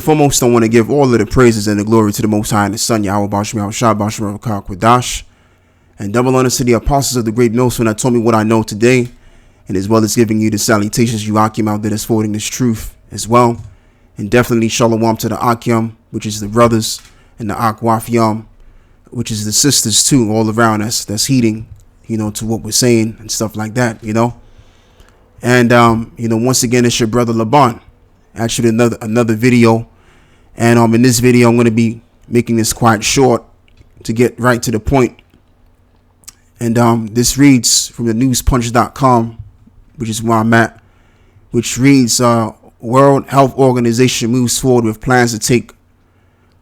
Foremost, I want to give all of the praises and the glory to the Most High and the Son, Yahweh Bashmi Shah Bashmi Kwadash, and double honors to the apostles of the great millstone that told me what I know today, and as well as giving you the salutations you Akim out there that's forwarding this truth as well, and definitely shalom to the Akim, which is the brothers, and the Akwafyam, which is the sisters too, all around us that's heeding, to what we're saying and stuff like that, And once again, it's your brother Laban. Actually, another video, and in this video I'm going to be making this quite short to get right to the point. And this reads from the newspunch.com, which is where I'm at, which reads, World Health Organization moves forward with plans to take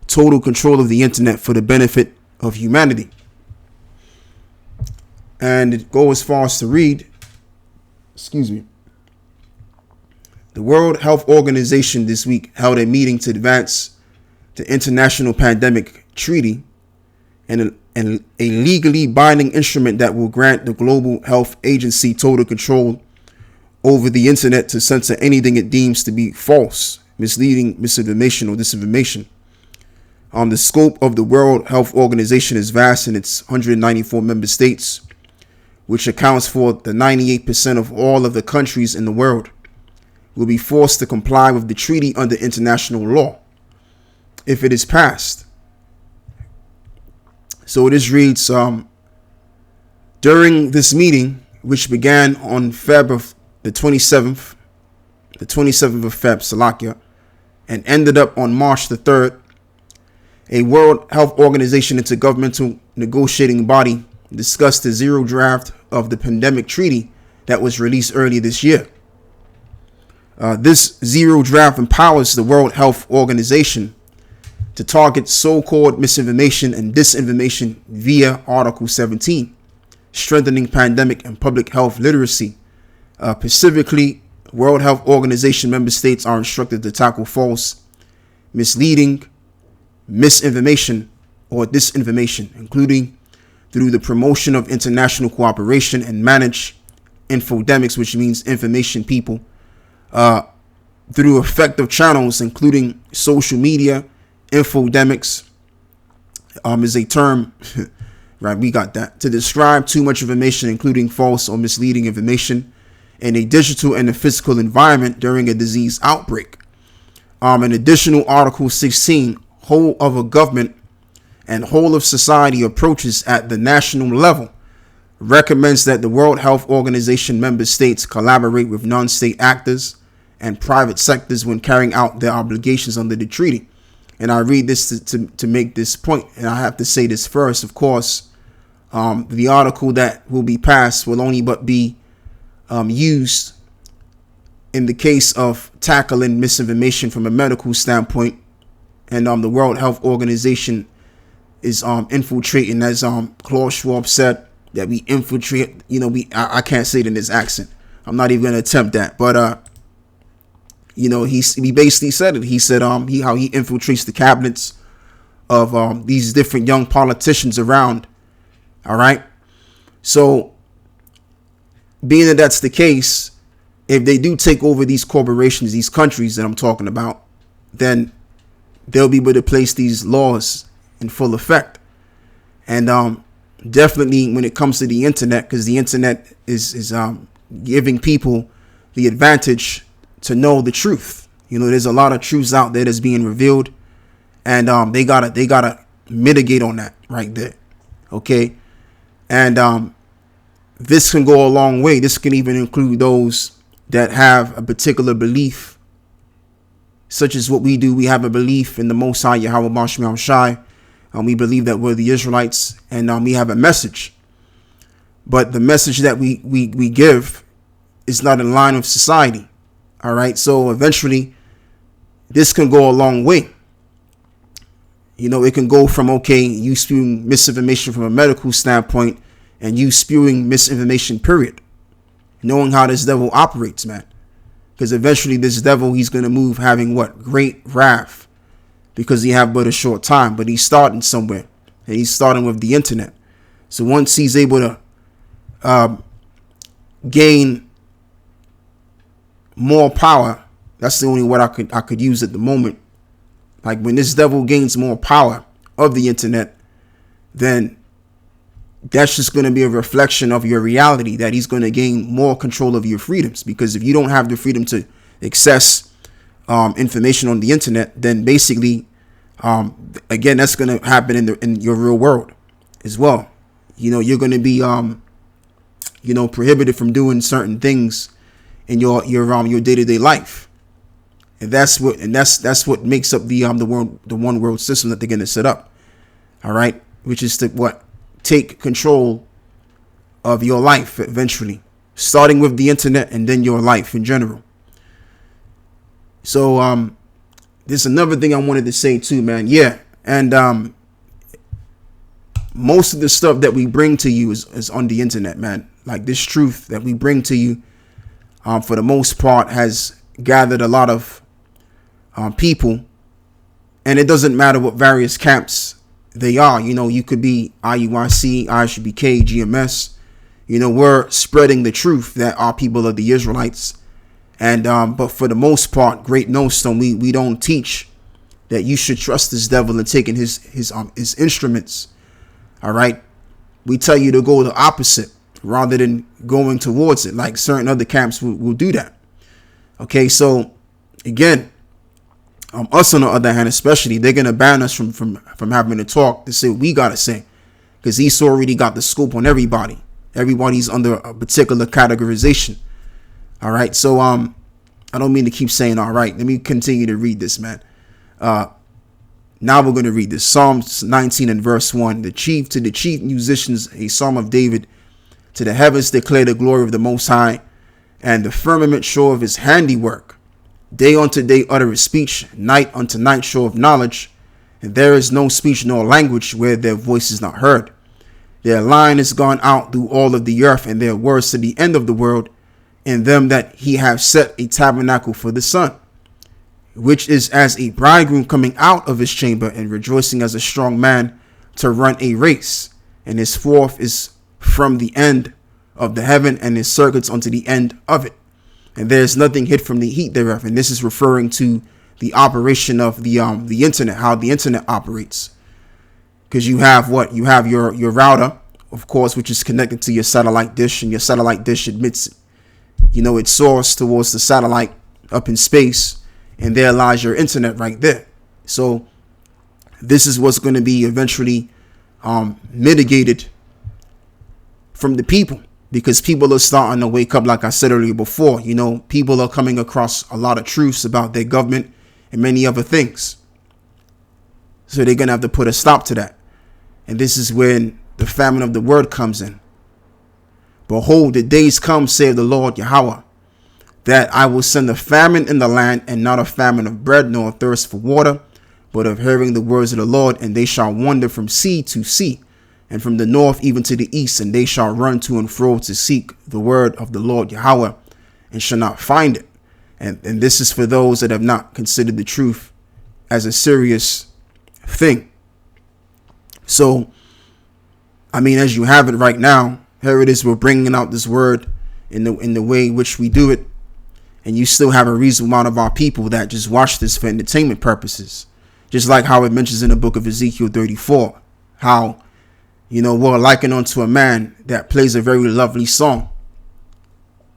total control of the internet for the benefit of humanity. And it goes as far as to read, the World Health Organization this week held a meeting to advance the International Pandemic Treaty and a legally binding instrument that will grant the Global Health Agency total control over the internet to censor anything it deems to be false, misleading, misinformation, or disinformation. The scope of the World Health Organization is vast in its 194 member states, which accounts for the 98% of all of the countries in the world, will be forced to comply with the treaty under international law if it is passed. So this reads, during this meeting, which began on Feb the 27th of Feb, Salakia, and ended up on March the 3rd, a World Health Organization intergovernmental negotiating body discussed the zero draft of the pandemic treaty that was released earlier this year. This zero draft empowers the World Health Organization to target so-called misinformation and disinformation via Article 17, strengthening pandemic and public health literacy. Specifically, World Health Organization member states are instructed to tackle false, misleading, misinformation, or disinformation, including through the promotion of international cooperation and manage infodemics, which means information people, through effective channels, including social media. Infodemics is a term, right? We got that, to describe too much information, including false or misleading information, in a digital and a physical environment during a disease outbreak. An additional Article 16, whole of a government and whole of society approaches at the national level, recommends that the World Health Organization member states collaborate with non-state actors and private sectors when carrying out their obligations under the treaty. And I read this to make this point, and I have to say this first. Of course, the article that will be passed will only but be used in the case of tackling misinformation from a medical standpoint, and the World Health Organization is infiltrating, as Klaus Schwab said, that we infiltrate. I can't say it in this accent. I'm not even going to attempt that, but he basically said it. He said how he infiltrates the cabinets of these different young politicians around. All right. So being that that's the case, if they do take over these corporations, these countries that I'm talking about, then they'll be able to place these laws in full effect. And definitely when it comes to the internet, because the internet is giving people the advantage to know the truth. There's a lot of truths out there that's being revealed, and they gotta mitigate on that right there. Okay. And this can go a long way. This can even include those that have a particular belief, such as what we do. We have a belief in the Most High, Yahweh Bashmi Shai. We believe that we're the Israelites, and we have a message. But the message that we give is not in line with society. All right. So eventually this can go a long way. It can go from, okay, you spewing misinformation from a medical standpoint and you spewing misinformation, period. Knowing how this devil operates, man. Because eventually this devil, he's going to move having what? Great wrath. Because he have but a short time. But he's starting somewhere. And he's starting with the internet. So once he's able to gain more power, that's the only word I could use at the moment. Like when this devil gains more power of the internet, then that's just going to be a reflection of your reality, that he's going to gain more control of your freedoms. Because if you don't have the freedom to access information on the internet, then basically, again, that's going to happen in your real world as well. You're going to be, prohibited from doing certain things in your day-to-day life. And that's what makes up the one world system that they're going to set up. All right. Which is to take control of your life eventually, starting with the internet and then your life in general. So there's another thing I wanted to say too, man. Yeah. And most of the stuff that we bring to you is on the internet, man. Like this truth that we bring to you, for the most part, has gathered a lot of people. And it doesn't matter what various camps they are. You could be IUIC, ISUBK, GMS. We're spreading the truth that our people are the Israelites. And but for the most part, Great Millstone, we don't teach that you should trust this devil and taking his instruments. All right. We tell you to go the opposite rather than going towards it, like certain other camps will do that. Okay, so again, us on the other hand, especially, they're gonna ban us from having to talk to say what we gotta say, because he's already got the scope on everybody. Everybody's under a particular categorization. All right, so I don't mean to keep saying all right. Let me continue to read this, man. Now we're going to read this. Psalms 19 and verse 1. To the chief musicians, a psalm of David. To the heavens declare the glory of the Most High, and the firmament show of his handiwork. Day unto day utter his speech, night unto night show of knowledge. And there is no speech nor language where their voice is not heard. Their line is gone out through all of the earth, and their words to the end of the world. In them that he have set a tabernacle for the sun, which is as a bridegroom coming out of his chamber, and rejoicing as a strong man to run a race. And his forth is from the end of the heaven, and his circuits unto the end of it. And there is nothing hid from the heat thereof. And this is referring to the operation of the internet, how the internet operates. Because you have your router, of course, which is connected to your satellite dish, and your satellite dish admits its source towards the satellite up in space, and there lies your internet right there. So this is what's going to be eventually mitigated from the people, because people are starting to wake up. Like I said earlier before, people are coming across a lot of truths about their government and many other things. So they're going to have to put a stop to that. And this is when the famine of the word comes in. Behold, the days come, saith the Lord Yahweh, that I will send a famine in the land, and not a famine of bread, nor a thirst for water, but of hearing the words of the Lord. And they shall wander from sea to sea, and from the north even to the east, and they shall run to and fro to seek the word of the Lord Yahweh, and shall not find it. And this is for those that have not considered the truth as a serious thing. So, as you have it right now, here it is. We're bringing out this word in the way in which we do it. And you still have a reasonable amount of our people that just watch this for entertainment purposes. Just like how it mentions in the book of Ezekiel 34, how, we're likened unto a man that plays a very lovely song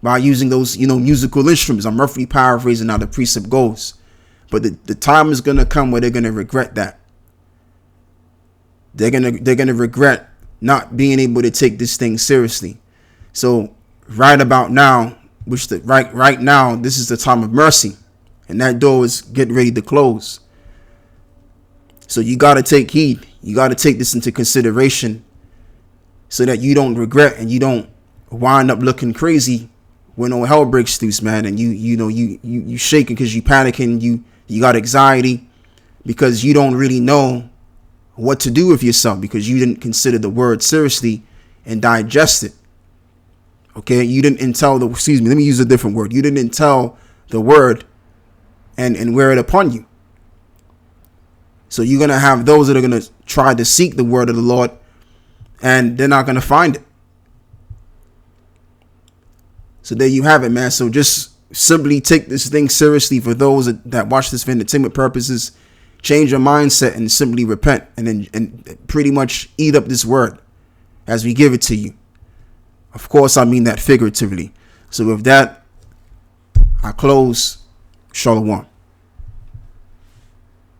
by using those, musical instruments. I'm roughly paraphrasing how the precept goes. But the time is going to come where they're going to regret that. They're going to regret not being able to take this thing seriously. So right about now, right now, this is the time of mercy, and that door is getting ready to close. So you got to take heed. You got to take this into consideration, so that you don't regret and you don't wind up looking crazy when all hell breaks loose, man. And you shaking because you panicking. You got anxiety because you don't really know what to do with yourself, because you didn't consider the word seriously and digest it. Okay, you didn't let me use a different word. You didn't tell the word and wear it upon you. So you're going to have those that are going to try to seek the word of the Lord, and they're not going to find it. So there you have it, man. So just simply take this thing seriously for those that watch this for entertainment purposes. Change your mindset and simply repent, and pretty much eat up this word as we give it to you. Of course, I mean that figuratively. So with that, I close. Shalom.